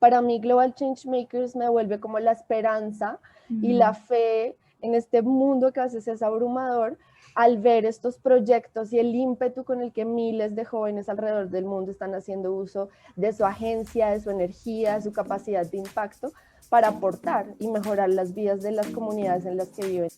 para mí Global Changemakers me vuelve como la esperanza y la fe en este mundo que a veces es abrumador, al ver estos proyectos y el ímpetu con el que miles de jóvenes alrededor del mundo están haciendo uso de su agencia, de su energía, de su capacidad de impacto para aportar y mejorar las vidas de las comunidades en las que viven.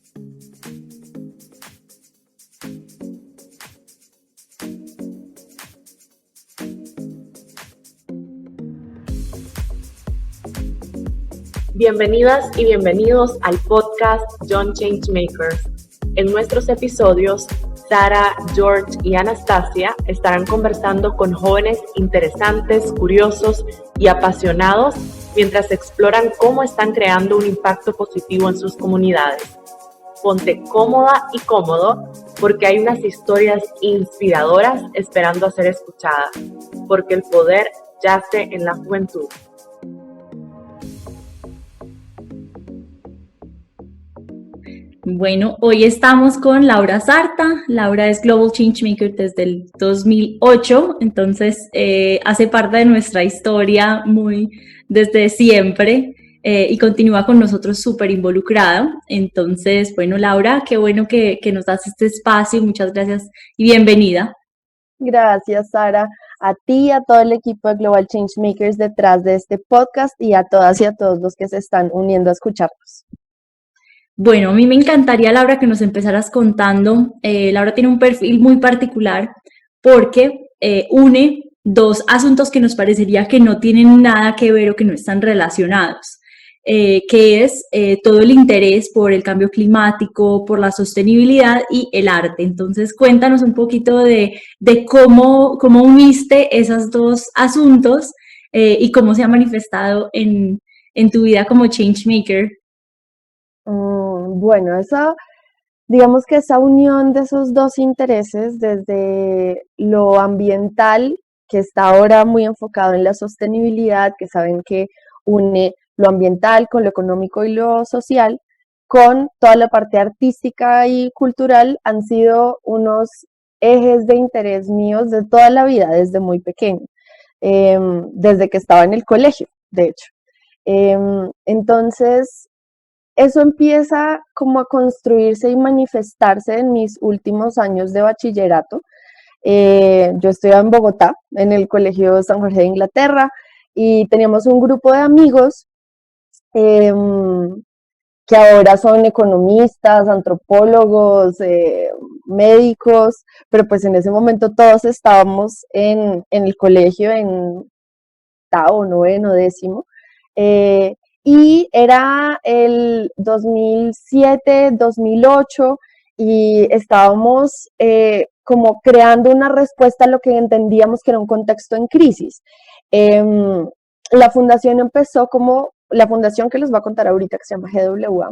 Bienvenidas y bienvenidos al podcast Young Changemakers. En nuestros episodios, Sara, George y Anastasia estarán conversando con jóvenes interesantes, curiosos y apasionados mientras exploran cómo están creando un impacto positivo en sus comunidades. Ponte cómoda y cómodo porque hay unas historias inspiradoras esperando a ser escuchadas, porque el poder yace en la juventud. Bueno, hoy estamos con Laura Sarta. Laura es Global Changemaker desde el 2008, entonces hace parte de nuestra historia muy desde siempre y continúa con nosotros súper involucrada. Entonces, bueno, Laura, qué bueno que nos das este espacio. Muchas gracias y bienvenida. Gracias, Sara, a ti y a todo el equipo de Global Changemakers detrás de este podcast y a todas y a todos los que se están uniendo a escucharnos. Bueno, a mí me encantaría, Laura, que nos empezaras contando. Laura tiene un perfil muy particular porque une dos asuntos que nos parecería que no tienen nada que ver o que no están relacionados, que es todo el interés por el cambio climático, por la sostenibilidad y el arte. Entonces, cuéntanos un poquito de cómo uniste esos dos asuntos y cómo se ha manifestado en tu vida como changemaker. Bueno, digamos que esa unión de esos dos intereses, desde lo ambiental, que está ahora muy enfocado en la sostenibilidad, que saben que une lo ambiental con lo económico y lo social, con toda la parte artística y cultural, han sido unos ejes de interés míos de toda la vida, desde muy pequeño, desde que estaba en el colegio, de hecho. Entonces, eso empieza como a construirse y manifestarse en mis últimos años de bachillerato. Yo estudiaba en Bogotá, en el Colegio San Jorge de Inglaterra, y teníamos un grupo de amigos que ahora son economistas, antropólogos, médicos, pero pues en ese momento todos estábamos en el colegio, en octavo, noveno, décimo, y era el 2007, 2008 y estábamos como creando una respuesta a lo que entendíamos que era un contexto en crisis. La fundación empezó como, la fundación que les voy a contar ahorita, que se llama GWA,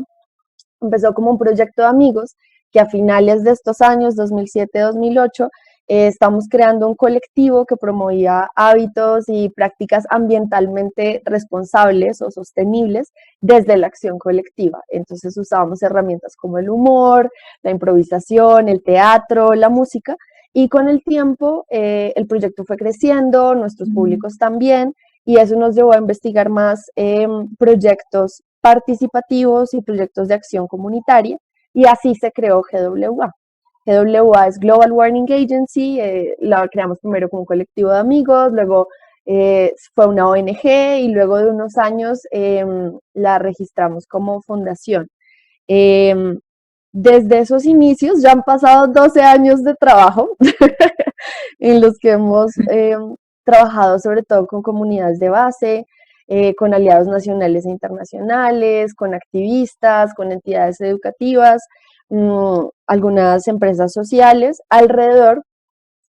empezó como un proyecto de amigos que a finales de estos años, 2007-2008, estamos creando un colectivo que promovía hábitos y prácticas ambientalmente responsables o sostenibles desde la acción colectiva. Entonces usábamos herramientas como el humor, la improvisación, el teatro, la música, y con el tiempo el proyecto fue creciendo, nuestros públicos también, y eso nos llevó a investigar más proyectos participativos y proyectos de acción comunitaria, y así se creó GWA. GWA es Global Warming Agency, la creamos primero como un colectivo de amigos, luego fue una ONG y luego de unos años la registramos como fundación. Desde esos inicios ya han pasado 12 años de trabajo en los que hemos trabajado sobre todo con comunidades de base, con aliados nacionales e internacionales, con activistas, con entidades educativas, algunas empresas sociales alrededor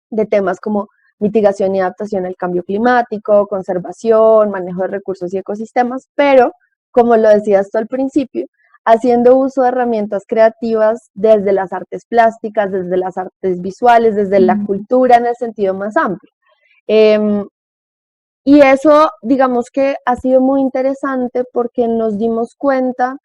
de temas como mitigación y adaptación al cambio climático, conservación, manejo de recursos y ecosistemas, pero como lo decías tú al principio, haciendo uso de herramientas creativas desde las artes plásticas, desde las artes visuales, desde la cultura en el sentido más amplio. Y eso, digamos que ha sido muy interesante porque nos dimos cuenta,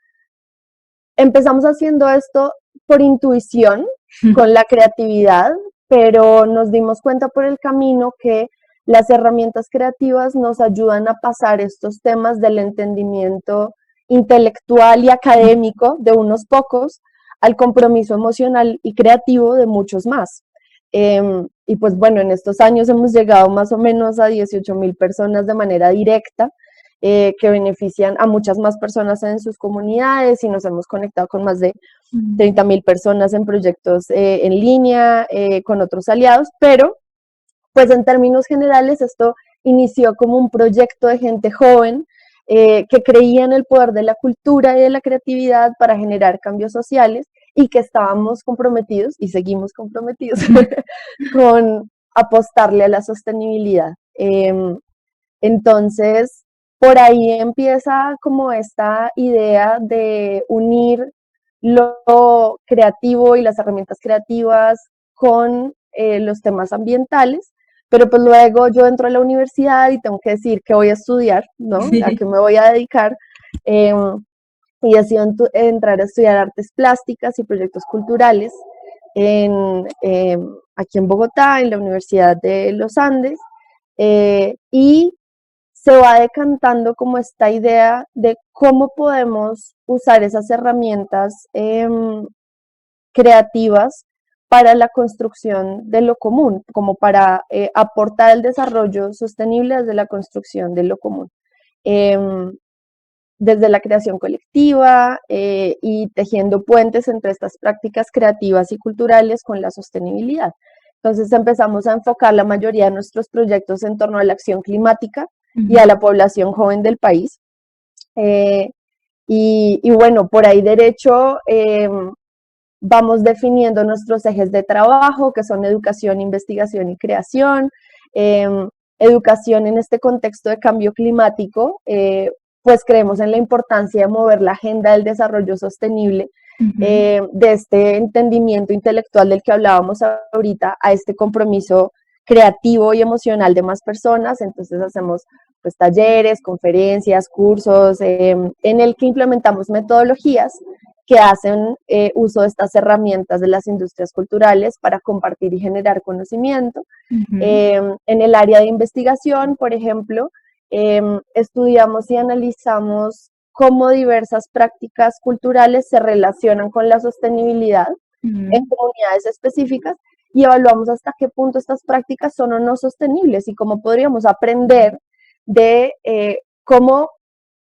empezamos haciendo esto por intuición, con la creatividad, pero nos dimos cuenta por el camino que las herramientas creativas nos ayudan a pasar estos temas del entendimiento intelectual y académico de unos pocos al compromiso emocional y creativo de muchos más. Y pues bueno, en estos años hemos llegado más o menos a 18,000 personas de manera directa, que benefician a muchas más personas en sus comunidades, y nos hemos conectado con más de 30,000 personas en proyectos en línea, con otros aliados, pero pues en términos generales esto inició como un proyecto de gente joven que creía en el poder de la cultura y de la creatividad para generar cambios sociales, y que estábamos comprometidos y seguimos comprometidos con apostarle a la sostenibilidad. Entonces, por ahí empieza como esta idea de unir lo creativo y las herramientas creativas con los temas ambientales, pero pues luego yo entro a la universidad y tengo que decir qué voy a estudiar, ¿no? A qué me voy a dedicar. Y decido entrar a estudiar artes plásticas y proyectos culturales aquí en Bogotá, en la Universidad de los Andes, y se va decantando como esta idea de cómo podemos usar esas herramientas creativas para la construcción de lo común, como para aportar el desarrollo sostenible desde la construcción de lo común. Desde la creación colectiva y tejiendo puentes entre estas prácticas creativas y culturales con la sostenibilidad. Entonces empezamos a enfocar la mayoría de nuestros proyectos en torno a la acción climática y a la población joven del país. Y bueno, por ahí derecho vamos definiendo nuestros ejes de trabajo, que son educación, investigación y creación. Educación en este contexto de cambio climático, pues creemos en la importancia de mover la agenda del desarrollo sostenible, de este entendimiento intelectual del que hablábamos ahorita, a este compromiso creativo y emocional de más personas. Entonces hacemos pues talleres, conferencias, cursos, en el que implementamos metodologías que hacen uso de estas herramientas de las industrias culturales para compartir y generar conocimiento. En el área de investigación, por ejemplo, estudiamos y analizamos cómo diversas prácticas culturales se relacionan con la sostenibilidad en comunidades específicas, y evaluamos hasta qué punto estas prácticas son o no sostenibles y cómo podríamos aprender de cómo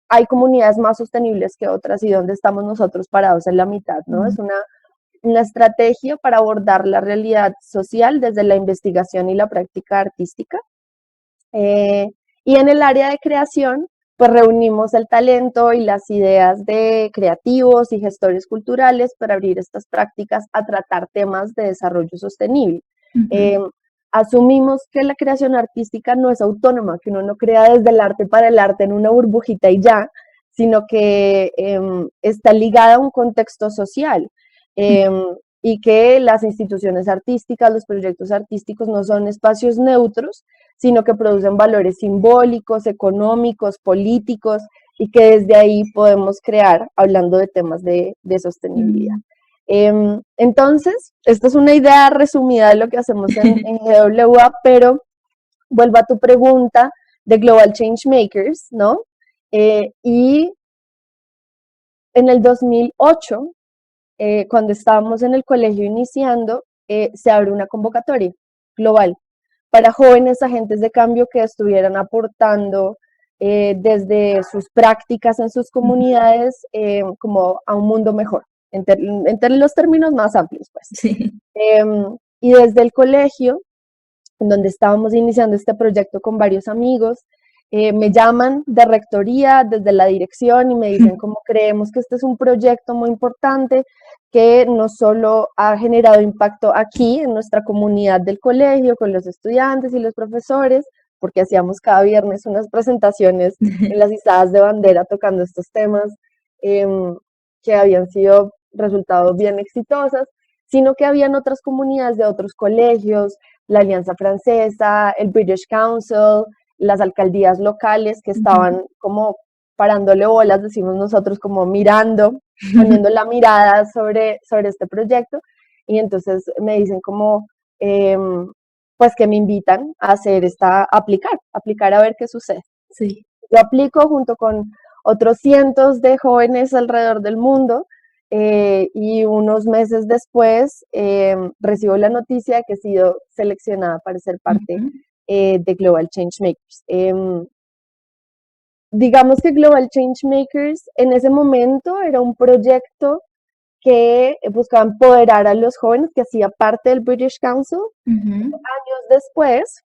hay comunidades más sostenibles que otras y dónde estamos nosotros parados en la mitad, ¿no? Es una estrategia para abordar la realidad social desde la investigación y la práctica artística. Y en el área de creación, pues reunimos el talento y las ideas de creativos y gestores culturales para abrir estas prácticas a tratar temas de desarrollo sostenible. Asumimos que la creación artística no es autónoma, que uno no crea desde el arte para el arte en una burbujita y ya, sino que está ligada a un contexto social, y que las instituciones artísticas, los proyectos artísticos no son espacios neutros, sino que producen valores simbólicos, económicos, políticos, y que desde ahí podemos crear hablando de temas de sostenibilidad. Entonces, esta es una idea resumida de lo que hacemos en GWA, pero vuelvo a tu pregunta de Global Change Makers, ¿no? Y en el 2008, cuando estábamos en el colegio iniciando, se abre una convocatoria global para jóvenes agentes de cambio que estuvieran aportando desde sus prácticas en sus comunidades como a un mundo mejor, entre los términos más amplios, pues. Sí. Y desde el colegio, en donde estábamos iniciando este proyecto con varios amigos, me llaman de rectoría, desde la dirección, y me dicen cómo creemos que este es un proyecto muy importante que no solo ha generado impacto aquí en nuestra comunidad del colegio, con los estudiantes y los profesores, porque hacíamos cada viernes unas presentaciones en las izadas de bandera tocando estos temas que habían sido resultados bien exitosas, sino que habían otras comunidades de otros colegios, la Alianza Francesa, el British Council, las alcaldías locales que estaban como parándole bolas, decimos nosotros, como mirando, poniendo la mirada sobre este proyecto. Y entonces me dicen como, pues que me invitan a aplicar a ver qué sucede. Sí. Yo aplico junto con otros cientos de jóvenes alrededor del mundo y unos meses después recibo la noticia de que he sido seleccionada para ser parte de Global Changemakers. Digamos que Global Changemakers en ese momento era un proyecto que buscaba empoderar a los jóvenes, que hacía parte del British Council. Años después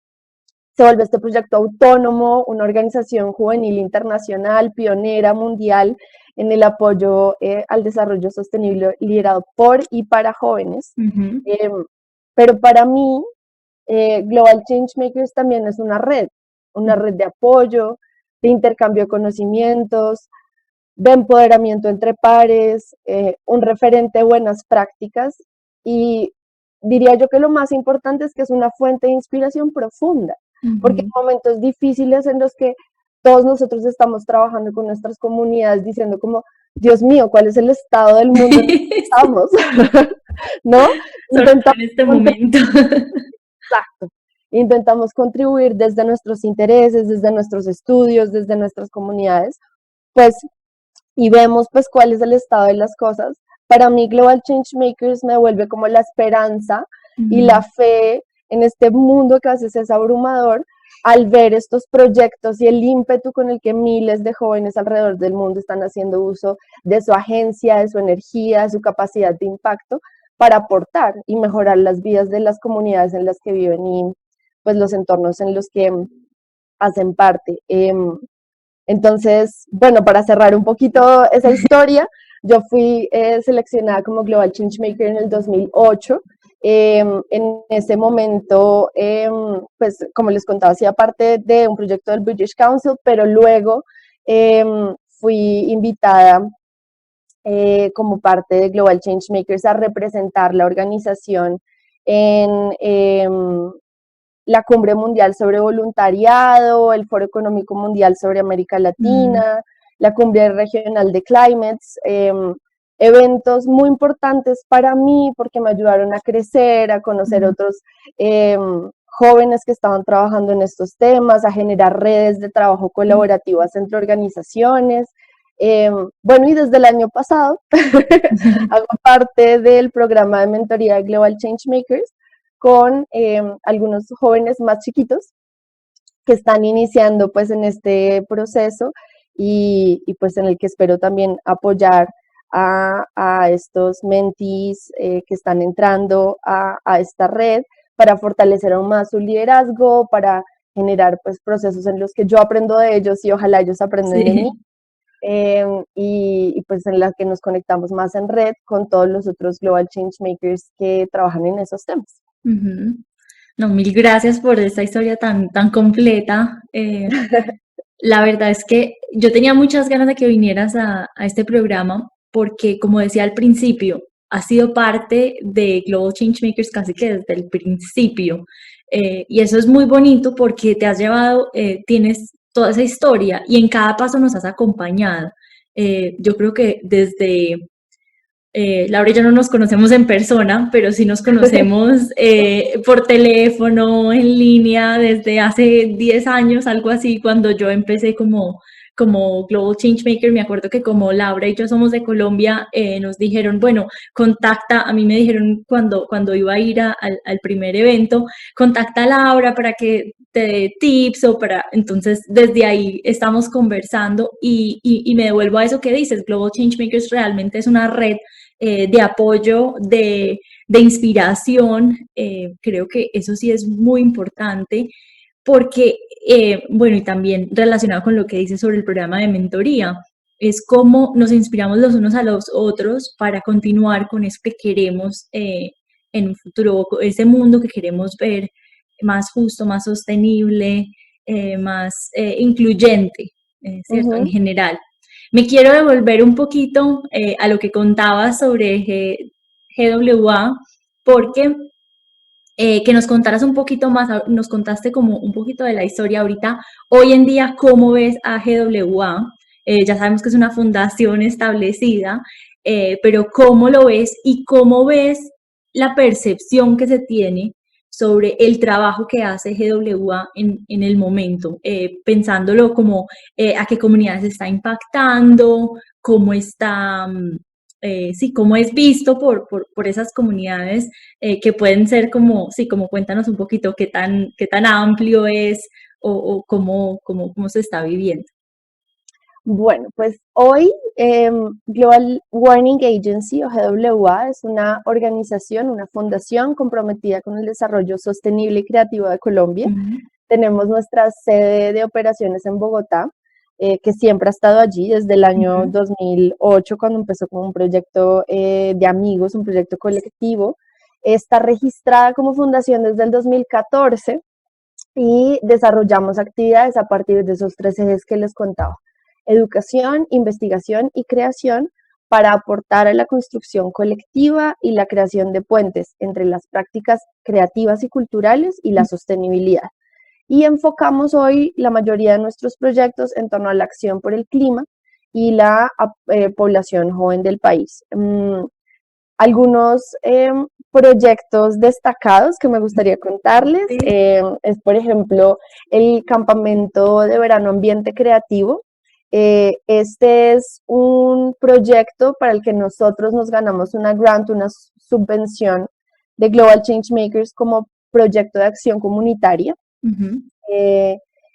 se vuelve este proyecto autónomo, una organización juvenil internacional, pionera mundial en el apoyo al desarrollo sostenible liderado por y para jóvenes. Pero para mí, Global Changemakers también es una red de apoyo, de intercambio de conocimientos, de empoderamiento entre pares, un referente de buenas prácticas y diría yo que lo más importante es que es una fuente de inspiración profunda, porque en momentos difíciles en los que todos nosotros estamos trabajando con nuestras comunidades diciendo como, Dios mío, ¿cuál es el estado del mundo en el que estamos? ¿No? En este momento. Exacto. Intentamos contribuir desde nuestros intereses, desde nuestros estudios, desde nuestras comunidades, pues, y vemos pues cuál es el estado de las cosas. Para mí Global Changemakers me vuelve como la esperanza y la fe en este mundo que a veces es abrumador al ver estos proyectos y el ímpetu con el que miles de jóvenes alrededor del mundo están haciendo uso de su agencia, de su energía, de su capacidad de impacto para aportar y mejorar las vidas de las comunidades en las que viven y pues los entornos en los que hacen parte. Entonces, bueno, para cerrar un poquito esa historia, yo fui seleccionada como Global Changemaker en el 2008. En ese momento, pues como les contaba, hacía parte de un proyecto del British Council, pero luego fui invitada como parte de Global Changemakers a representar la organización en la Cumbre Mundial sobre Voluntariado, el Foro Económico Mundial sobre América Latina, la Cumbre Regional de Climates, eventos muy importantes para mí porque me ayudaron a crecer, a conocer otros jóvenes que estaban trabajando en estos temas, a generar redes de trabajo colaborativas entre organizaciones. Bueno, y desde el año pasado hago parte del programa de mentoría de Global Changemakers con algunos jóvenes más chiquitos que están iniciando pues en este proceso y pues en el que espero también apoyar a estos mentees que están entrando a esta red para fortalecer aún más su liderazgo, para generar pues procesos en los que yo aprendo de ellos y ojalá ellos aprendan de mí. Y pues en la que nos conectamos más en red con todos los otros Global Changemakers que trabajan en esos temas. No, mil gracias por esta historia tan completa. La verdad es que yo tenía muchas ganas de que vinieras a este programa porque, como decía al principio, has sido parte de Global Changemakers casi que desde el principio. Y eso es muy bonito porque te has llevado, tienes toda esa historia y en cada paso nos has acompañado. Yo creo que desde Laura y yo no nos conocemos en persona, pero sí nos conocemos por teléfono, en línea, desde hace 10 años, algo así, cuando yo empecé como Global Changemaker. Me acuerdo que como Laura y yo somos de Colombia, nos dijeron, bueno, contacta, a mí me dijeron cuando iba a ir al primer evento, contacta a Laura para que te dé tips o para, entonces desde ahí estamos conversando y me devuelvo a eso que dices, Global Changemakers realmente es una red de apoyo, de inspiración. Creo que eso sí es muy importante porque, bueno, y también relacionado con lo que dice sobre el programa de mentoría, es cómo nos inspiramos los unos a los otros para continuar con eso que queremos en un futuro, ese mundo que queremos ver más justo, más sostenible, más incluyente, ¿cierto? En general. Me quiero devolver un poquito a lo que contabas sobre GWA, porque que nos contaras un poquito más, nos contaste como un poquito de la historia ahorita. Hoy en día, ¿cómo ves a GWA? Ya sabemos que es una fundación establecida, pero ¿cómo lo ves y cómo ves la percepción que se tiene sobre el trabajo que hace GWA en el momento, pensándolo como a qué comunidades está impactando, cómo está, sí, cómo es visto por esas comunidades que pueden ser como, sí, como cuéntanos un poquito qué tan amplio es o cómo se está viviendo. Bueno, pues hoy Global Warming Agency o GWA es una organización, una fundación comprometida con el desarrollo sostenible y creativo de Colombia. Tenemos nuestra sede de operaciones en Bogotá, que siempre ha estado allí desde el año 2008, cuando empezó como un proyecto de amigos, un proyecto colectivo. Está registrada como fundación desde el 2014 y desarrollamos actividades a partir de esos 3 ejes que les contaba: educación, investigación y creación, para aportar a la construcción colectiva y la creación de puentes entre las prácticas creativas y culturales y la sostenibilidad. Y enfocamos hoy la mayoría de nuestros proyectos en torno a la acción por el clima y la población joven del país. Algunos proyectos destacados que me gustaría contarles es, por ejemplo, el campamento de verano Ambiente Creativo. Este es un proyecto para el que nosotros nos ganamos una grant, una subvención de Global Changemakers como proyecto de acción comunitaria.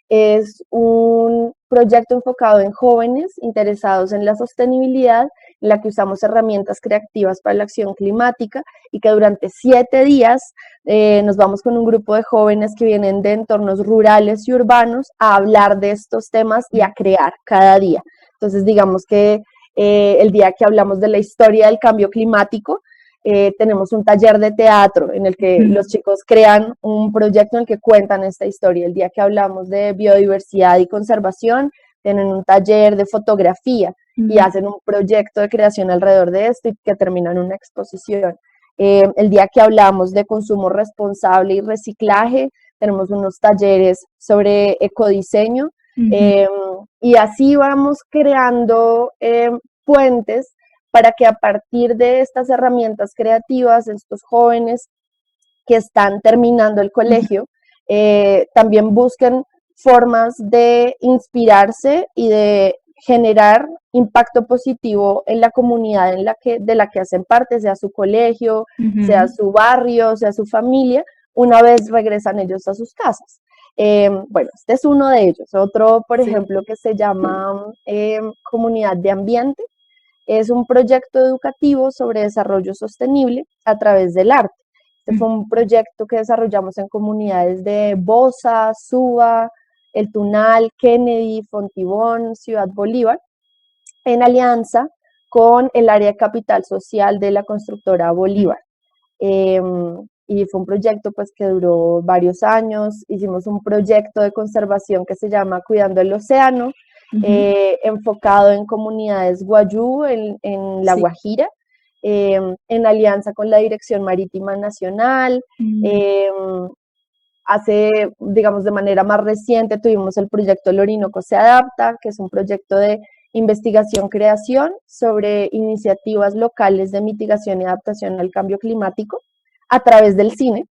Es un proyecto enfocado en jóvenes interesados en la sostenibilidad, en la que usamos herramientas creativas para la acción climática y que durante 7 días nos vamos con un grupo de jóvenes que vienen de entornos rurales y urbanos a hablar de estos temas y a crear cada día. Entonces, digamos que el día que hablamos de la historia del cambio climático, tenemos un taller de teatro en el que los chicos crean un proyecto en el que cuentan esta historia. El día que hablamos de biodiversidad y conservación, tienen un taller de fotografía y hacen un proyecto de creación alrededor de esto y que terminan una exposición. El día que hablamos de consumo responsable y reciclaje, tenemos unos talleres sobre ecodiseño, y así vamos creando puentes para que a partir de estas herramientas creativas, estos jóvenes que están terminando el colegio, también busquen formas de inspirarse y de generar impacto positivo en la comunidad de la que hacen parte, sea su colegio, sea su barrio, sea su familia, una vez regresan ellos a sus casas. Bueno, este es uno de ellos. Otro, por ejemplo, que se llama Comunidad de Ambiente. Es un proyecto educativo sobre desarrollo sostenible a través del arte. Este fue un proyecto que desarrollamos en comunidades de Bosa, Suba, El Tunal, Kennedy, Fontibón, Ciudad Bolívar, en alianza con el área de capital social de la constructora Bolívar. Y fue un proyecto pues que duró varios años. Hicimos un proyecto de conservación que se llama Cuidando el Océano, enfocado en comunidades guayú en La Guajira, en alianza con la Dirección Marítima Nacional. Digamos, de manera más reciente tuvimos el proyecto El Orinoco se adapta, que es un proyecto de investigación-creación sobre iniciativas locales de mitigación y adaptación al cambio climático a través del cine.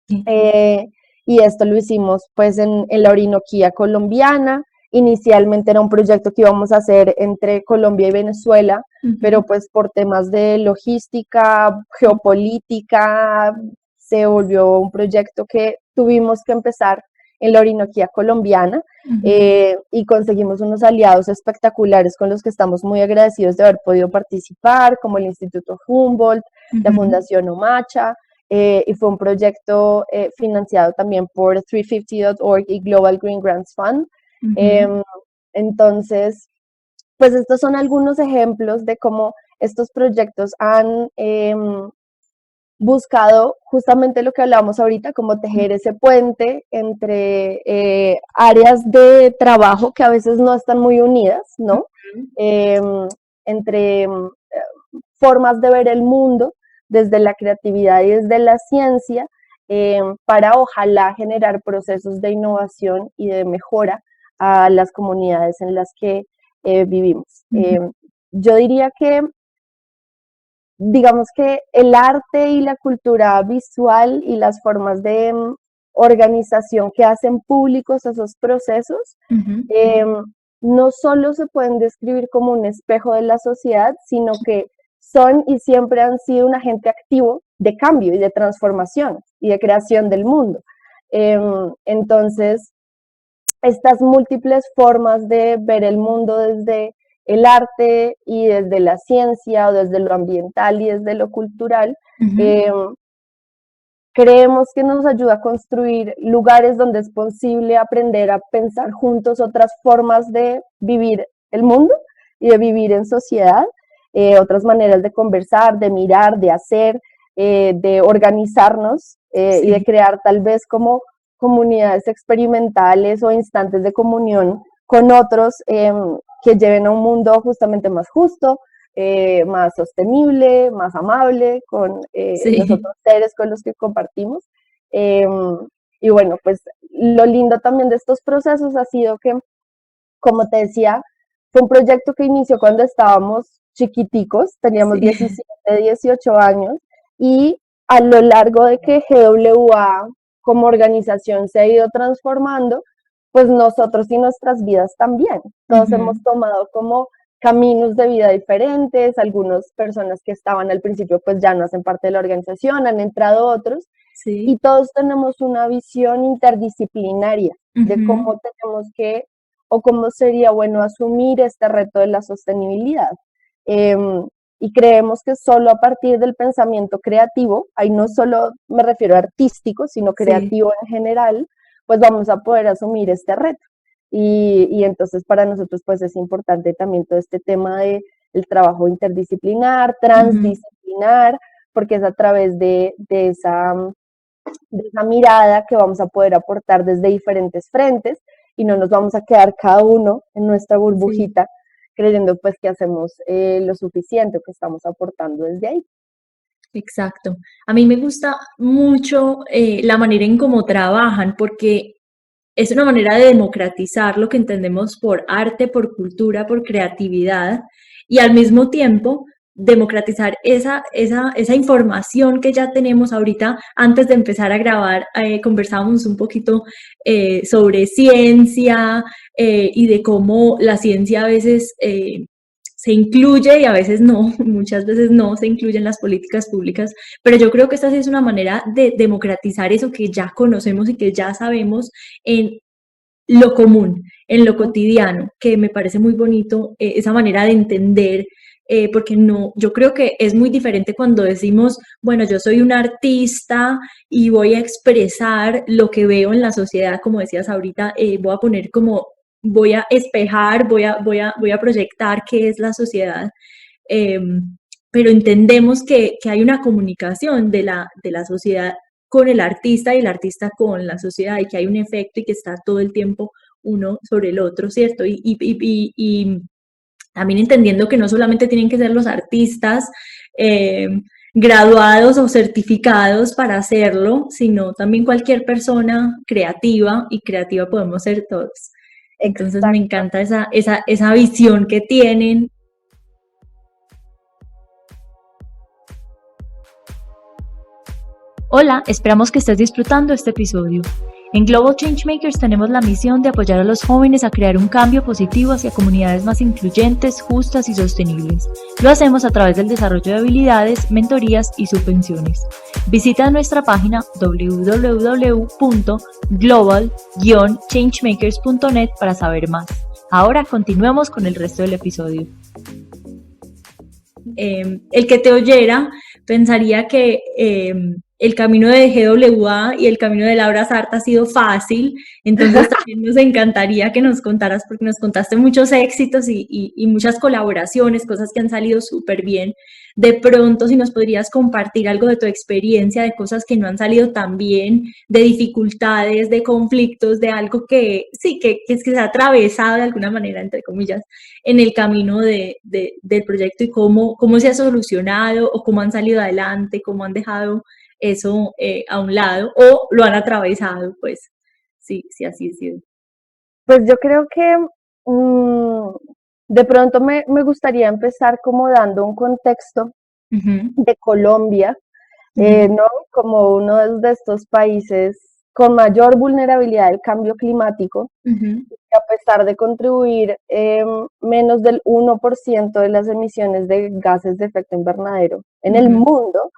Y esto lo hicimos pues en la Orinoquía colombiana. Inicialmente era un proyecto que íbamos a hacer entre Colombia y Venezuela, pero pues por temas de logística, geopolítica, se volvió un proyecto que tuvimos que empezar en la Orinoquía colombiana, y conseguimos unos aliados espectaculares con los que estamos muy agradecidos de haber podido participar, como el Instituto Humboldt, la Fundación Omacha, y fue un proyecto financiado también por 350.org y Global Green Grants Fund. Entonces, pues estos son algunos ejemplos de cómo estos proyectos han buscado justamente lo que hablábamos ahorita, como tejer ese puente entre áreas de trabajo que a veces no están muy unidas, ¿no? Entre formas de ver el mundo desde la creatividad y desde la ciencia, para ojalá generar procesos de innovación y de mejora a las comunidades en las que vivimos. Yo diría que digamos que el arte y la cultura visual y las formas de organización que hacen públicos esos procesos, no solo se pueden describir como un espejo de la sociedad, sino que son y siempre han sido un agente activo de cambio y de transformación y de creación del mundo. Entonces, estas múltiples formas de ver el mundo desde el arte y desde la ciencia o desde lo ambiental y desde lo cultural, creemos que nos ayuda a construir lugares donde es posible aprender a pensar juntos otras formas de vivir el mundo y de vivir en sociedad, otras maneras de conversar, de mirar, de hacer, de organizarnos sí. Y de crear tal vez como comunidades experimentales o instantes de comunión con otros que lleven a un mundo justamente más justo, más sostenible, más amable con sí. Los otros seres con los que compartimos. Y bueno, pues lo lindo también de estos procesos ha sido que, como te decía, fue un proyecto que inició cuando estábamos chiquiticos, teníamos sí. 17, 18 años, y a lo largo de que GWA como organización se ha ido transformando, pues nosotros y nuestras vidas también. Todos hemos tomado como caminos de vida diferentes, algunas personas que estaban al principio pues ya no hacen parte de la organización, han entrado otros, sí. Y todos tenemos una visión interdisciplinaria de cómo tenemos que, o cómo sería bueno asumir este reto de la sostenibilidad. Y creemos que solo a partir del pensamiento creativo, ahí no solo me refiero a artístico, sino creativo sí. En general, pues vamos a poder asumir este reto. Y entonces para nosotros pues es importante también todo este tema de el trabajo interdisciplinar, transdisciplinar, porque es a través de esa mirada que vamos a poder aportar desde diferentes frentes y no nos vamos a quedar cada uno en nuestra burbujita sí. Creyendo pues que hacemos lo suficiente, que estamos aportando desde ahí. Exacto. A mí me gusta mucho la manera en cómo trabajan porque es una manera de democratizar lo que entendemos por arte, por cultura, por creatividad y al mismo tiempo democratizar esa información que ya tenemos ahorita. Antes de empezar a grabar, conversábamos un poquito sobre ciencia y de cómo la ciencia a veces se incluye y a veces no, muchas veces no se incluyen las políticas públicas, pero yo creo que esta sí es una manera de democratizar eso que ya conocemos y que ya sabemos en lo común, en lo cotidiano, que me parece muy bonito esa manera de entender, porque no, yo creo que es muy diferente cuando decimos, bueno, yo soy un artista y voy a expresar lo que veo en la sociedad, como decías ahorita, voy a poner como voy a espejar, voy a proyectar qué es la sociedad, pero entendemos que hay una comunicación de la sociedad con el artista y el artista con la sociedad y que hay un efecto y que está todo el tiempo uno sobre el otro, ¿cierto? Y también entendiendo que no solamente tienen que ser los artistas graduados o certificados para hacerlo, sino también cualquier persona creativa y creativa podemos ser todos. Entonces exacto. Me encanta esa visión que tienen. Hola, esperamos que estés disfrutando este episodio. En Global Changemakers tenemos la misión de apoyar a los jóvenes a crear un cambio positivo hacia comunidades más incluyentes, justas y sostenibles. Lo hacemos a través del desarrollo de habilidades, mentorías y subvenciones. Visita nuestra página www.global-changemakers.net para saber más. Ahora continuemos con el resto del episodio. El que te oyera pensaría que el camino de GWA y el camino de Laura Sarta ha sido fácil, entonces también nos encantaría que nos contaras, porque nos contaste muchos éxitos y muchas colaboraciones, cosas que han salido súper bien. De pronto, si nos podrías compartir algo de tu experiencia, de cosas que no han salido tan bien, de dificultades, de conflictos, de algo que sí, que se ha atravesado de alguna manera, entre comillas, en el camino del proyecto y cómo se ha solucionado o cómo han salido adelante, cómo han dejado eso a un lado o lo han atravesado, pues sí, así ha sido. Pues yo creo que de pronto me gustaría empezar como dando un contexto de Colombia, ¿no? Como uno de estos países con mayor vulnerabilidad al cambio climático, que a pesar de contribuir menos del 1% de las emisiones de gases de efecto invernadero en el mundo,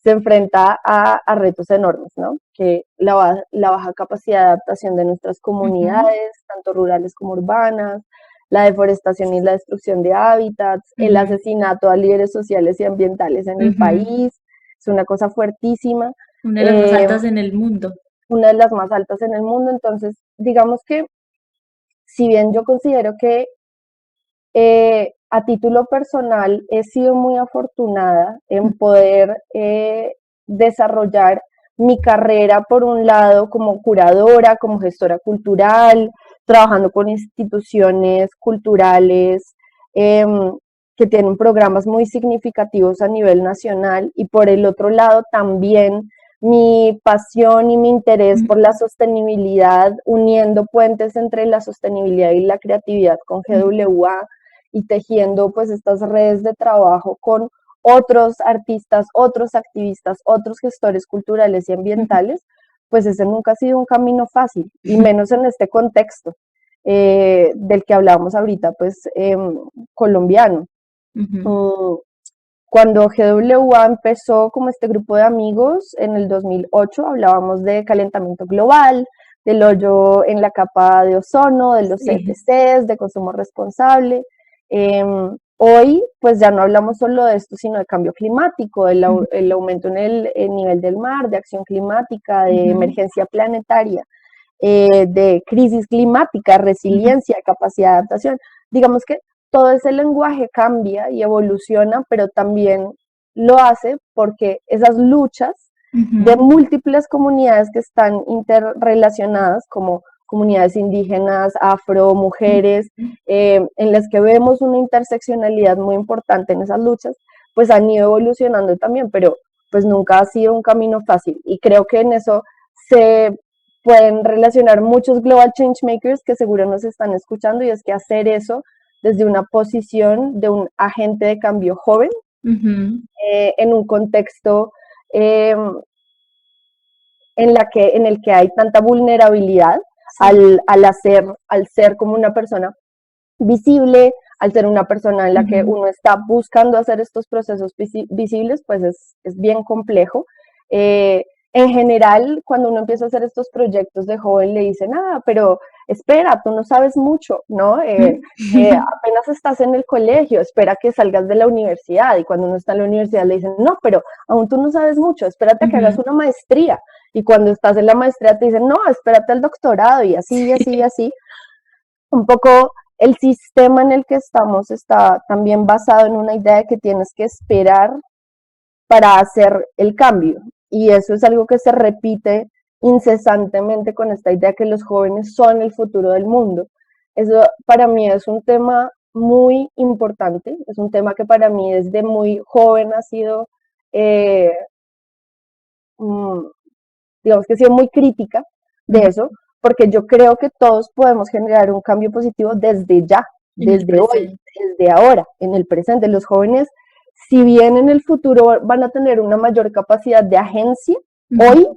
se enfrenta a retos enormes, ¿no? Que la baja capacidad de adaptación de nuestras comunidades, tanto rurales como urbanas, la deforestación y la destrucción de hábitats, el asesinato a líderes sociales y ambientales en el país, es una cosa fuertísima. Una de las más altas en el mundo. Una de las más altas en el mundo, entonces digamos que si bien yo considero que a título personal he sido muy afortunada en poder desarrollar mi carrera, por un lado, como curadora, como gestora cultural, trabajando con instituciones culturales que tienen programas muy significativos a nivel nacional, y por el otro lado también mi pasión y mi interés por la sostenibilidad, uniendo puentes entre la sostenibilidad y la creatividad con GWA, y tejiendo pues estas redes de trabajo con otros artistas, otros activistas, otros gestores culturales y ambientales, pues ese nunca ha sido un camino fácil, y menos en este contexto del que hablábamos ahorita, pues colombiano. Cuando GWA empezó como este grupo de amigos en el 2008, hablábamos de calentamiento global, del hoyo en la capa de ozono, de los CFCs, de consumo responsable. Hoy, pues ya no hablamos solo de esto, sino de cambio climático, el aumento en el nivel del mar, de acción climática, de emergencia planetaria, de crisis climática, resiliencia, capacidad de adaptación. Digamos que todo ese lenguaje cambia y evoluciona, pero también lo hace porque esas luchas de múltiples comunidades que están interrelacionadas, como comunidades indígenas, afro, mujeres, en las que vemos una interseccionalidad muy importante en esas luchas, pues han ido evolucionando también, pero pues nunca ha sido un camino fácil, y creo que en eso se pueden relacionar muchos Global Changemakers que seguro nos están escuchando, y es que hacer eso desde una posición de un agente de cambio joven, en un contexto en el que hay tanta vulnerabilidad, al ser como una persona visible, al ser una persona en la que uno está buscando hacer estos procesos visibles, pues es bien complejo. En general, cuando uno empieza a hacer estos proyectos de joven, le dicen, pero espera, tú no sabes mucho, ¿no? Apenas estás en el colegio, espera que salgas de la universidad, y cuando uno está en la universidad le dicen, no, pero aún tú no sabes mucho, espérate a que hagas una maestría, y cuando estás en la maestría te dicen, no, espérate al doctorado, y así, y así, y así. Un poco el sistema en el que estamos está también basado en una idea de que tienes que esperar para hacer el cambio, y eso es algo que se repite incesantemente con esta idea que los jóvenes son el futuro del mundo. Eso para mí es un tema muy importante, es un tema que para mí desde muy joven ha sido, digamos que he sido muy crítica de eso, porque yo creo que todos podemos generar un cambio positivo desde ya, desde hoy, desde ahora, en el presente. Los jóvenes, si bien en el futuro van a tener una mayor capacidad de agencia, hoy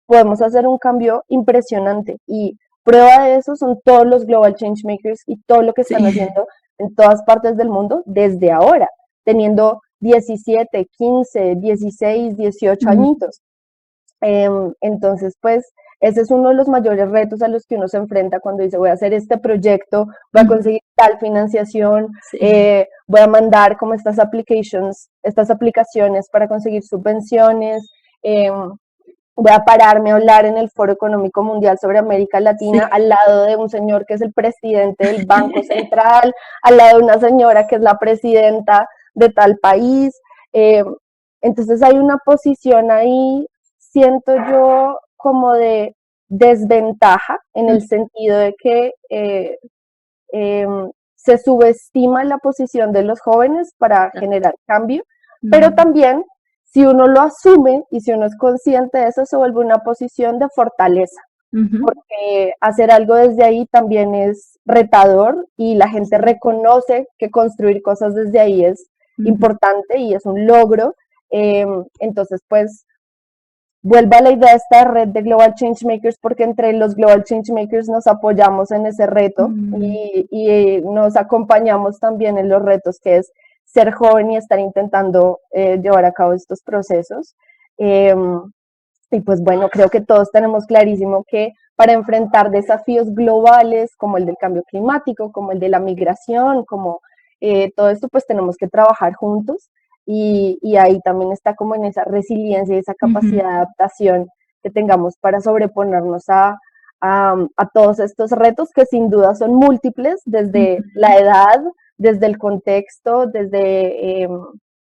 podemos hacer un cambio impresionante, y prueba de eso son todos los Global Changemakers y todo lo que están haciendo en todas partes del mundo desde ahora, teniendo 17, 15, 16, 18 añitos. Entonces, pues, ese es uno de los mayores retos a los que uno se enfrenta cuando dice, voy a hacer este proyecto, voy a conseguir tal financiación, voy a mandar como estas aplicaciones para conseguir subvenciones, voy a pararme a hablar en el Foro Económico Mundial sobre América Latina al lado de un señor que es el presidente del Banco Central, al lado de una señora que es la presidenta de tal país. Entonces hay una posición ahí, siento yo, como de desventaja, en el sentido de que se subestima la posición de los jóvenes para generar cambio, pero también, si uno lo asume y si uno es consciente de eso, se vuelve una posición de fortaleza, porque hacer algo desde ahí también es retador, y la gente reconoce que construir cosas desde ahí es importante y es un logro, Entonces, pues, vuelva a la idea de esta red de Global Changemakers, porque entre los Global Changemakers nos apoyamos en ese reto y nos acompañamos también en los retos, que es ser joven y estar intentando llevar a cabo estos procesos. Y pues bueno, creo que todos tenemos clarísimo que para enfrentar desafíos globales como el del cambio climático, como el de la migración, como todo esto, pues tenemos que trabajar juntos y ahí también está como en esa resiliencia y esa capacidad de adaptación que tengamos para sobreponernos a todos estos retos que sin duda son múltiples desde la edad, desde el contexto, desde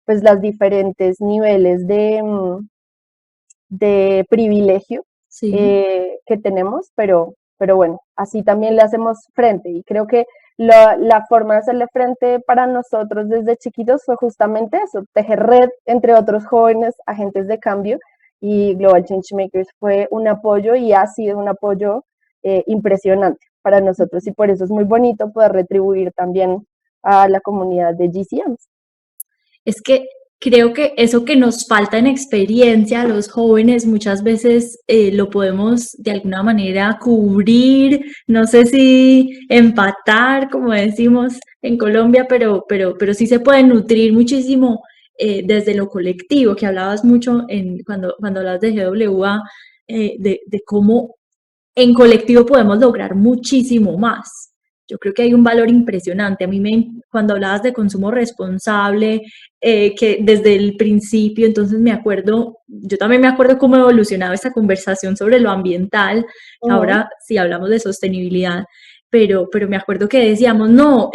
pues los diferentes niveles de privilegio que tenemos, pero bueno, así también le hacemos frente y creo que la forma de hacerle frente para nosotros desde chiquitos fue justamente eso, tejer red entre otros jóvenes agentes de cambio y Global Changemakers fue un apoyo y ha sido un apoyo impresionante para nosotros y por eso es muy bonito poder retribuir también a la comunidad de GCMs. Es que creo que eso que nos falta en experiencia a los jóvenes muchas veces lo podemos de alguna manera cubrir, no sé si empatar, como decimos en Colombia, pero sí se puede nutrir muchísimo desde lo colectivo, que hablabas mucho cuando hablabas de GWA, de cómo en colectivo podemos lograr muchísimo más. Yo creo que hay un valor impresionante. A mí cuando hablabas de consumo responsable, que desde el principio, entonces yo también me acuerdo cómo evolucionaba esta conversación sobre lo ambiental, ahora sí hablamos de sostenibilidad, pero me acuerdo que decíamos, no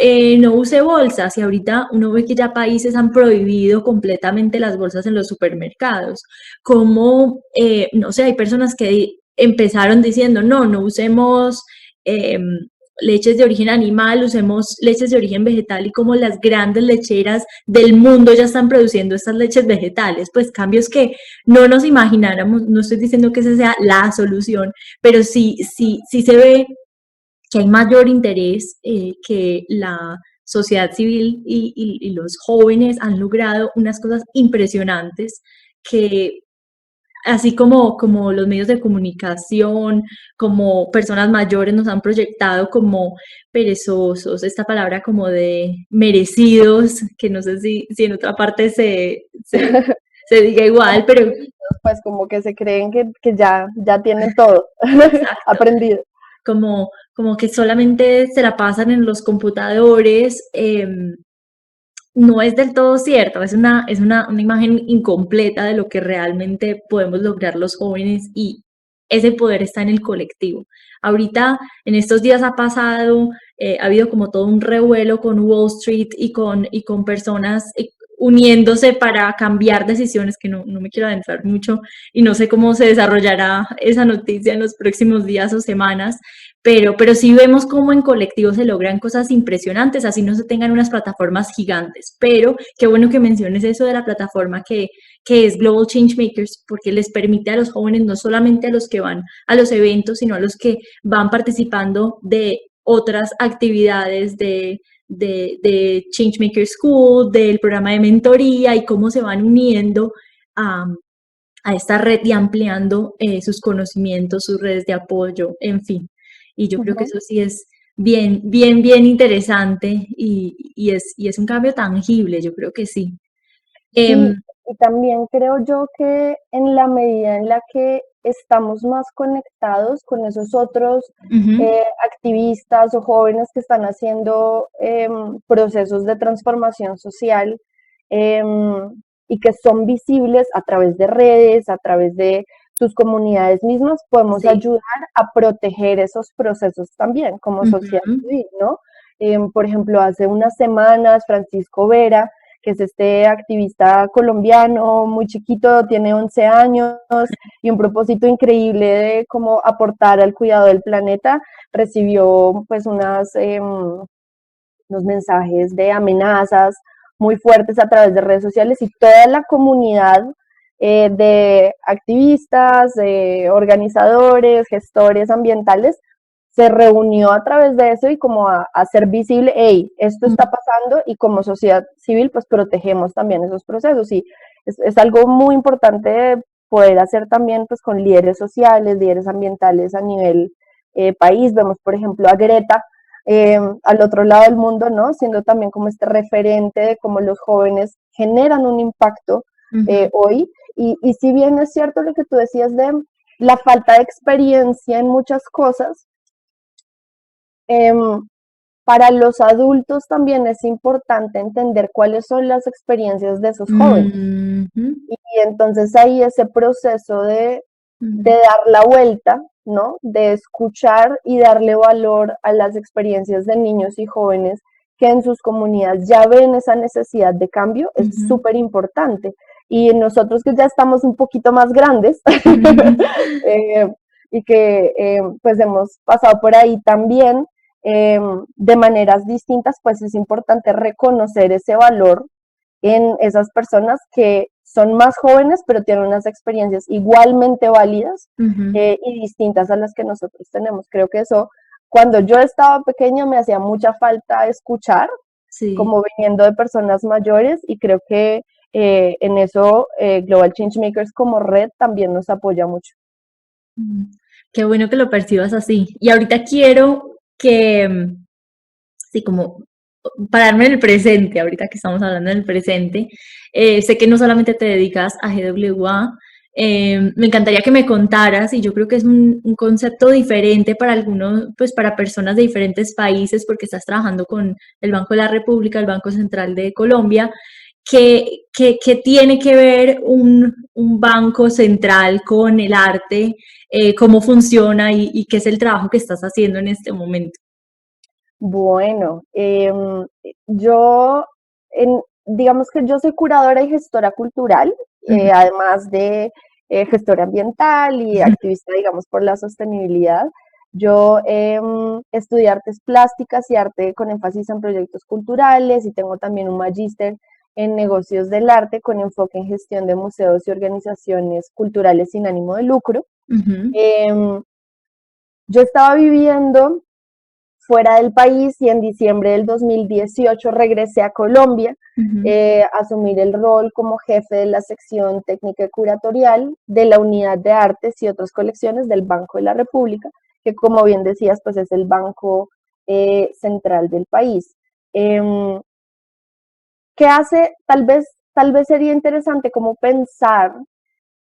use bolsas, y ahorita uno ve que ya países han prohibido completamente las bolsas en los supermercados. Como, no sé, hay personas que empezaron diciendo, no usemos leches de origen animal, usemos leches de origen vegetal, y como las grandes lecheras del mundo ya están produciendo estas leches vegetales, pues cambios que no nos imagináramos. No estoy diciendo que esa sea la solución, pero sí se ve que hay mayor interés, que la sociedad civil y los jóvenes han logrado unas cosas impresionantes que así como los medios de comunicación, como personas mayores nos han proyectado como perezosos, esta palabra como de merecidos, que no sé si en otra parte se diga igual, pero pues como que se creen que ya tienen todo aprendido. Como que solamente se la pasan en los computadores. No es del todo cierto, es una imagen incompleta de lo que realmente podemos lograr los jóvenes, y ese poder está en el colectivo. Ahorita, en estos días ha habido como todo un revuelo con Wall Street y con personas uniéndose para cambiar decisiones, que no me quiero adentrar mucho y no sé cómo se desarrollará esa noticia en los próximos días o semanas, pero sí vemos cómo en colectivo se logran cosas impresionantes, así no se tengan unas plataformas gigantes. Pero qué bueno que menciones eso de la plataforma que es Global Changemakers, porque les permite a los jóvenes, no solamente a los que van a los eventos, sino a los que van participando de otras actividades de Changemaker School, del programa de mentoría, y cómo se van uniendo a esta red y ampliando sus conocimientos, sus redes de apoyo, en fin. Y yo creo que eso sí es bien interesante y es un cambio tangible, yo creo que sí. Y también creo yo que en la medida en la que estamos más conectados con esos otros activistas o jóvenes que están haciendo procesos de transformación social y que son visibles a través de redes, a través de sus comunidades mismas, podemos ayudar a proteger esos procesos también como sociedad civil, ¿no? Por ejemplo, hace unas semanas Francisco Vera, que es este activista colombiano muy chiquito, tiene 11 años y un propósito increíble de cómo aportar al cuidado del planeta, recibió pues unos mensajes de amenazas muy fuertes a través de redes sociales, y toda la comunidad de activistas, organizadores, gestores ambientales se reunió a través de eso y como a hacer visible, hey, esto está pasando, y como sociedad civil pues protegemos también esos procesos. Y es algo muy importante poder hacer también pues con líderes sociales, líderes ambientales a nivel país. Vemos, por ejemplo, a Greta al otro lado del mundo, ¿no? Siendo también como este referente de cómo los jóvenes generan un impacto hoy. Y si bien es cierto lo que tú decías de la falta de experiencia en muchas cosas, para los adultos también es importante entender cuáles son las experiencias de esos jóvenes. Y entonces ahí ese proceso de dar la vuelta, ¿no? De escuchar y darle valor a las experiencias de niños y jóvenes que en sus comunidades ya ven esa necesidad de cambio, es súper importante. Y nosotros que ya estamos un poquito más grandes y que pues hemos pasado por ahí también de maneras distintas, pues es importante reconocer ese valor en esas personas que son más jóvenes, pero tienen unas experiencias igualmente válidas y distintas a las que nosotros tenemos. Creo que eso, cuando yo estaba pequeña, me hacía mucha falta escuchar, como viniendo de personas mayores, y creo que en eso Global Changemakers como red también nos apoya mucho. Qué bueno que lo percibas así. Y ahorita quiero que, sí, como pararme en el presente, ahorita que estamos hablando del presente. Sé que no solamente te dedicas a GWA, me encantaría que me contaras, y yo creo que es un concepto diferente para algunos, pues para personas de diferentes países, porque estás trabajando con el Banco de la República, el Banco Central de Colombia, que tiene que ver un banco central con el arte, cómo funciona y qué es el trabajo que estás haciendo en este momento. Bueno, digamos que yo soy curadora y gestora cultural, además de gestora ambiental y activista, digamos, por la sostenibilidad. Yo estudié artes plásticas y arte con énfasis en proyectos culturales, y tengo también un magíster en negocios del arte con enfoque en gestión de museos y organizaciones culturales sin ánimo de lucro. Yo estaba viviendo fuera del país y en diciembre del 2018 regresé a Colombia a asumir el rol como jefe de la sección técnica y curatorial de la Unidad de Artes y otras colecciones del Banco de la República, que como bien decías, pues es el banco central del país. ¿Qué hace? Tal vez sería interesante como pensar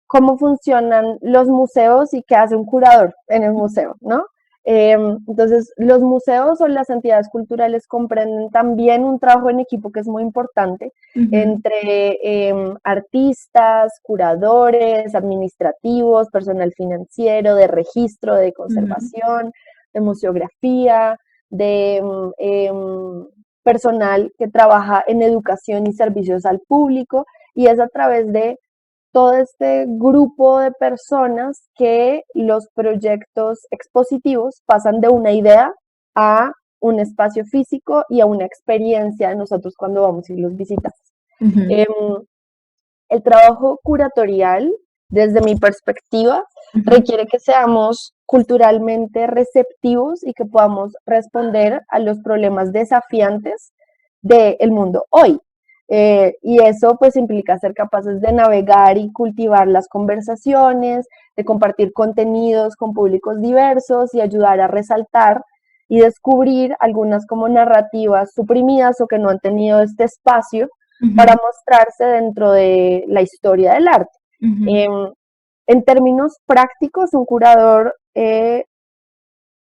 cómo funcionan los museos y qué hace un curador en el museo, ¿no? Entonces, los museos o las entidades culturales comprenden también un trabajo en equipo que es muy importante entre artistas, curadores, administrativos, personal financiero, de registro, de conservación, de museografía, de personal que trabaja en educación y servicios al público, y es a través de todo este grupo de personas que los proyectos expositivos pasan de una idea a un espacio físico y a una experiencia de nosotros cuando vamos y los visitamos. El trabajo curatorial, desde mi perspectiva, requiere que seamos culturalmente receptivos y que podamos responder a los problemas desafiantes del mundo hoy. Y eso pues implica ser capaces de navegar y cultivar las conversaciones, de compartir contenidos con públicos diversos y ayudar a resaltar y descubrir algunas como narrativas suprimidas o que no han tenido este espacio para mostrarse dentro de la historia del arte. En términos prácticos, un curador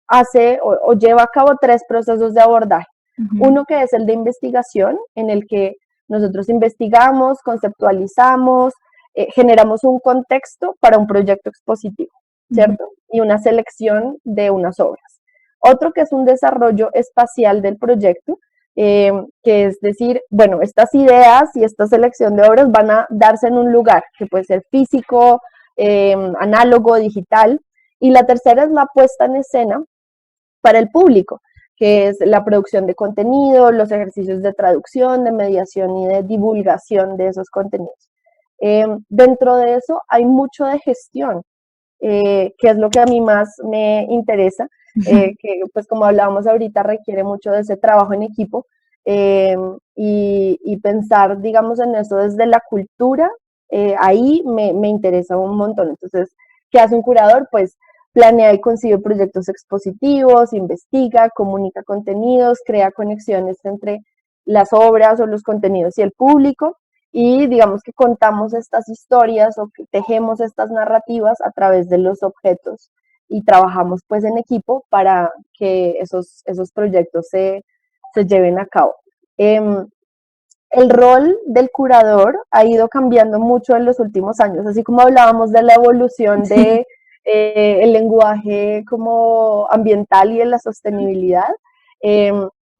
hace o lleva a cabo 3 procesos de abordaje. Uno que es el de investigación, en el que nosotros investigamos, conceptualizamos, generamos un contexto para un proyecto expositivo, ¿cierto? Y una selección de unas obras. Otro que es un desarrollo espacial del proyecto, que es decir, bueno, estas ideas y esta selección de obras van a darse en un lugar, que puede ser físico, análogo, digital. Y la tercera es la puesta en escena para el público, que es la producción de contenido, los ejercicios de traducción, de mediación y de divulgación de esos contenidos. Dentro de eso hay mucho de gestión, que es lo que a mí más me interesa, que pues como hablábamos ahorita requiere mucho de ese trabajo en equipo y pensar, digamos, en eso desde la cultura ahí me interesa un montón. Entonces, ¿qué hace un curador? Pues planea y concibe proyectos expositivos, investiga, comunica contenidos, crea conexiones entre las obras o los contenidos y el público, y digamos que contamos estas historias o que tejemos estas narrativas a través de los objetos y trabajamos pues en equipo para que esos proyectos se lleven a cabo. El rol del curador ha ido cambiando mucho en los últimos años, así como hablábamos de la evolución de el lenguaje como ambiental y de la sostenibilidad.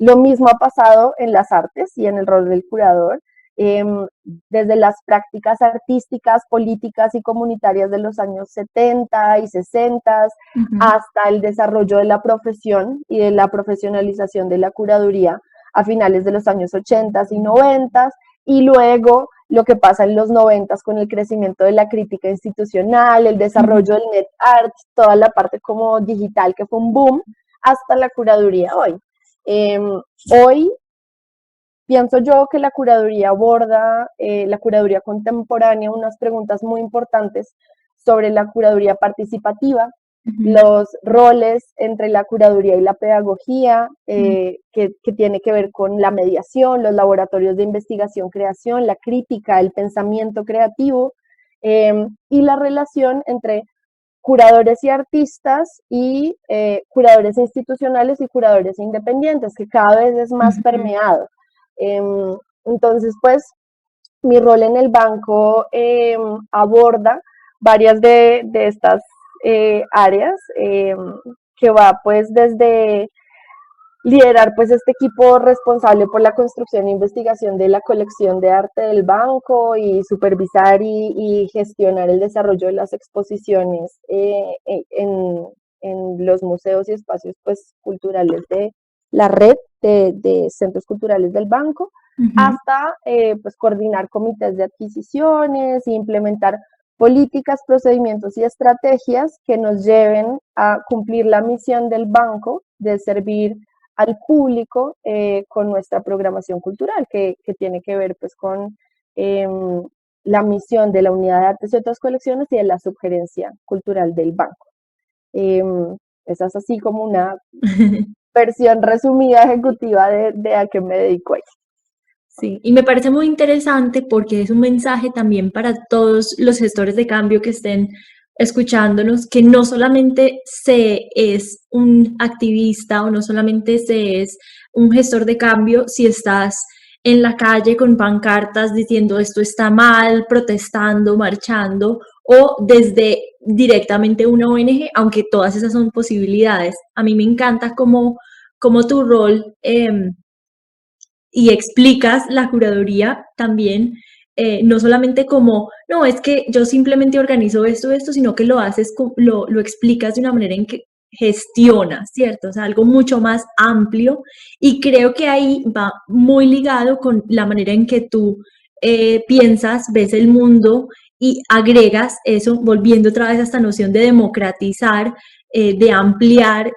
Lo mismo ha pasado en las artes y en el rol del curador. Desde las prácticas artísticas, políticas y comunitarias de los años 70 y 60 hasta el desarrollo de la profesión y de la profesionalización de la curaduría a finales de los años 80 y 90, y luego lo que pasa en los 90 con el crecimiento de la crítica institucional, el desarrollo del net art, toda la parte como digital que fue un boom, hasta la curaduría hoy. Hoy pienso yo que la curaduría aborda, la curaduría contemporánea, unas preguntas muy importantes sobre la curaduría participativa, los roles entre la curaduría y la pedagogía, que tiene que ver con la mediación, los laboratorios de investigación, creación, la crítica, el pensamiento creativo, y la relación entre curadores y artistas y curadores institucionales y curadores independientes, que cada vez es más permeado. Entonces, pues, mi rol en el banco aborda varias de estas áreas, que va pues desde liderar pues este equipo responsable por la construcción e investigación de la colección de arte del banco y supervisar y gestionar el desarrollo de las exposiciones en los museos y espacios pues culturales de la red de centros culturales del banco, hasta pues coordinar comités de adquisiciones e implementar políticas, procedimientos y estrategias que nos lleven a cumplir la misión del banco de servir al público con nuestra programación cultural, que tiene que ver pues con la misión de la Unidad de Artes y otras colecciones y de la subgerencia cultural del banco. Esa es así como una versión resumida ejecutiva de a qué me dedico ahí. Sí, y me parece muy interesante porque es un mensaje también para todos los gestores de cambio que estén escuchándonos, que no solamente se es un activista o no solamente se es un gestor de cambio si estás en la calle con pancartas diciendo esto está mal, protestando, marchando, o desde directamente una ONG, aunque todas esas son posibilidades. A mí me encanta cómo tu rol y explicas la curaduría también, no solamente como, no, es que yo simplemente organizo esto, sino que lo haces, lo explicas de una manera en que gestionas, ¿cierto? O sea, algo mucho más amplio, y creo que ahí va muy ligado con la manera en que tú piensas, ves el mundo y agregas eso, volviendo otra vez a esta noción de democratizar, de ampliar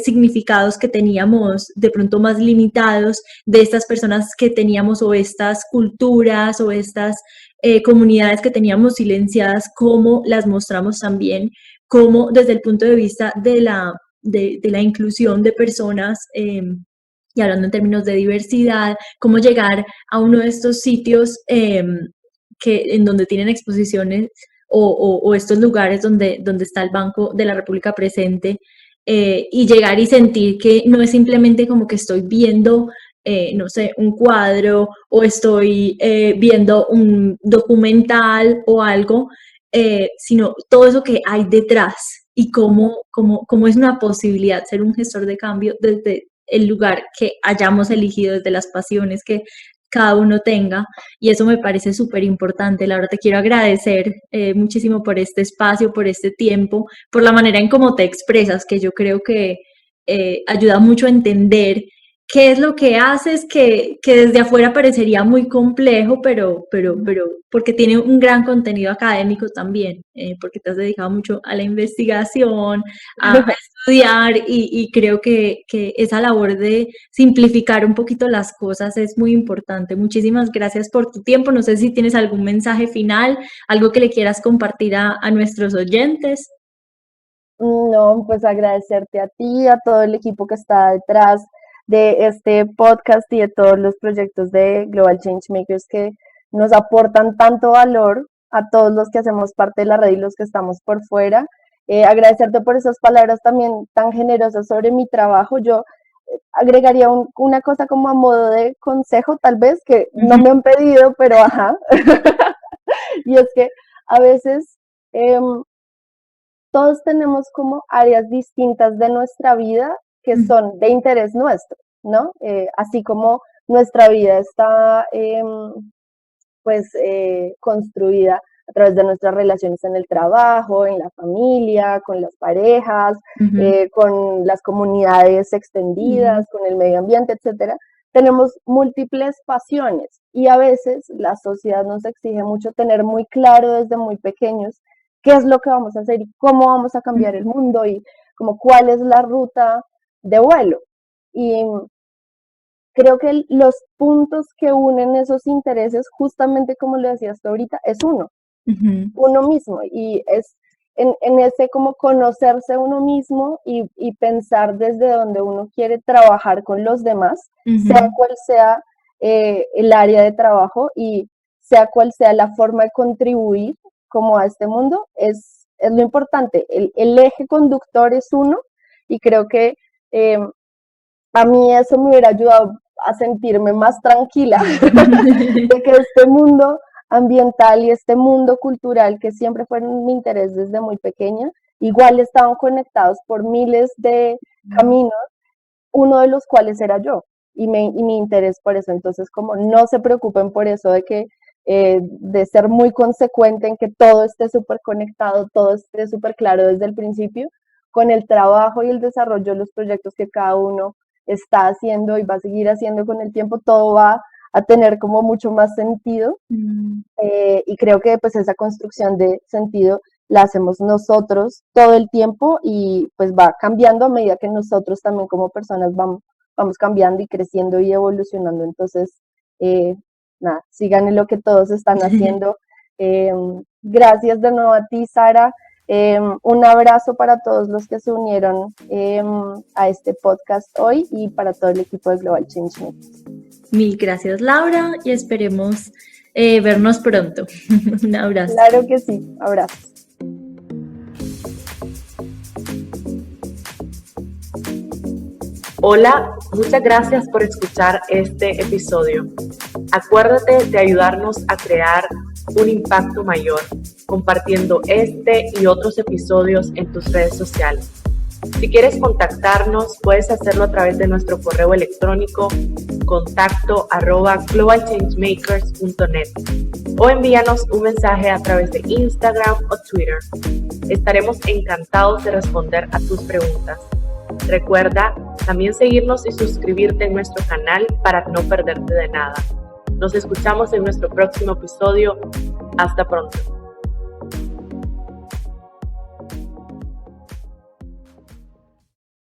significados que teníamos de pronto más limitados, de estas personas que teníamos o estas culturas o estas comunidades que teníamos silenciadas, cómo las mostramos también, cómo desde el punto de vista de la inclusión de personas, y hablando en términos de diversidad, cómo llegar a uno de estos sitios en donde tienen exposiciones o estos lugares donde está el Banco de la República presente, y llegar y sentir que no es simplemente como que estoy viendo, no sé, un cuadro o estoy viendo un documental o algo, sino todo eso que hay detrás y cómo es una posibilidad ser un gestor de cambio desde el lugar que hayamos elegido, desde las pasiones que cada uno tenga, y eso me parece súper importante. Laura, te quiero agradecer muchísimo por este espacio, por este tiempo, por la manera en cómo te expresas, que yo creo que ayuda mucho a entender qué es lo que haces que desde afuera parecería muy complejo, pero porque tiene un gran contenido académico también, porque te has dedicado mucho a la investigación, a estudiar y creo que esa labor de simplificar un poquito las cosas es muy importante. Muchísimas gracias por tu tiempo. No sé si tienes algún mensaje final, algo que le quieras compartir a nuestros oyentes. No, pues agradecerte a ti, a todo el equipo que está detrás de este podcast y de todos los proyectos de Global Changemakers que nos aportan tanto valor a todos los que hacemos parte de la red y los que estamos por fuera. Agradecerte por esas palabras también tan generosas sobre mi trabajo. Yo agregaría una cosa como a modo de consejo, tal vez, que no me han pedido, pero ajá. Y es que a veces todos tenemos como áreas distintas de nuestra vida que son de interés nuestro, ¿no? Así como nuestra vida está construida a través de nuestras relaciones en el trabajo, en la familia, con las parejas, con las comunidades extendidas, con el medio ambiente, etcétera. Tenemos múltiples pasiones y a veces la sociedad nos exige mucho tener muy claro desde muy pequeños qué es lo que vamos a hacer y cómo vamos a cambiar el mundo y como cuál es la ruta de vuelo. Y creo que los puntos que unen esos intereses, justamente como lo decías tú ahorita, es uno mismo. Y es en ese como conocerse uno mismo y pensar desde donde uno quiere trabajar con los demás, sea cual sea el área de trabajo y sea cual sea la forma de contribuir como a este mundo, es lo importante. El eje conductor es uno y creo que a mí eso me hubiera ayudado a sentirme más tranquila de que este mundo ambiental y este mundo cultural, que siempre fueron mi interés desde muy pequeña, igual estaban conectados por miles de caminos, uno de los cuales era yo y mi interés por eso. Entonces, como no se preocupen por eso de ser muy consecuente en que todo esté súper conectado, todo esté súper claro desde el principio, con el trabajo y el desarrollo de los proyectos que cada uno está haciendo y va a seguir haciendo con el tiempo, todo va a tener como mucho más sentido y creo que pues esa construcción de sentido la hacemos nosotros todo el tiempo y pues va cambiando a medida que nosotros también como personas vamos cambiando y creciendo y evolucionando. Entonces, nada, sigan en lo que todos están haciendo. Gracias de nuevo a ti, Sara. Un abrazo para todos los que se unieron a este podcast hoy y para todo el equipo de Global Changemakers. Mil gracias, Laura, y esperemos vernos pronto. Un abrazo. Claro que sí, abrazos. Hola, muchas gracias por escuchar este episodio. Acuérdate de ayudarnos a crear un impacto mayor, compartiendo este y otros episodios en tus redes sociales. Si quieres contactarnos, puedes hacerlo a través de nuestro correo electrónico contacto@globalchangemakers.net o envíanos un mensaje a través de Instagram o Twitter. Estaremos encantados de responder a tus preguntas. Recuerda también seguirnos y suscribirte en nuestro canal para no perderte de nada. Nos escuchamos en nuestro próximo episodio. Hasta pronto.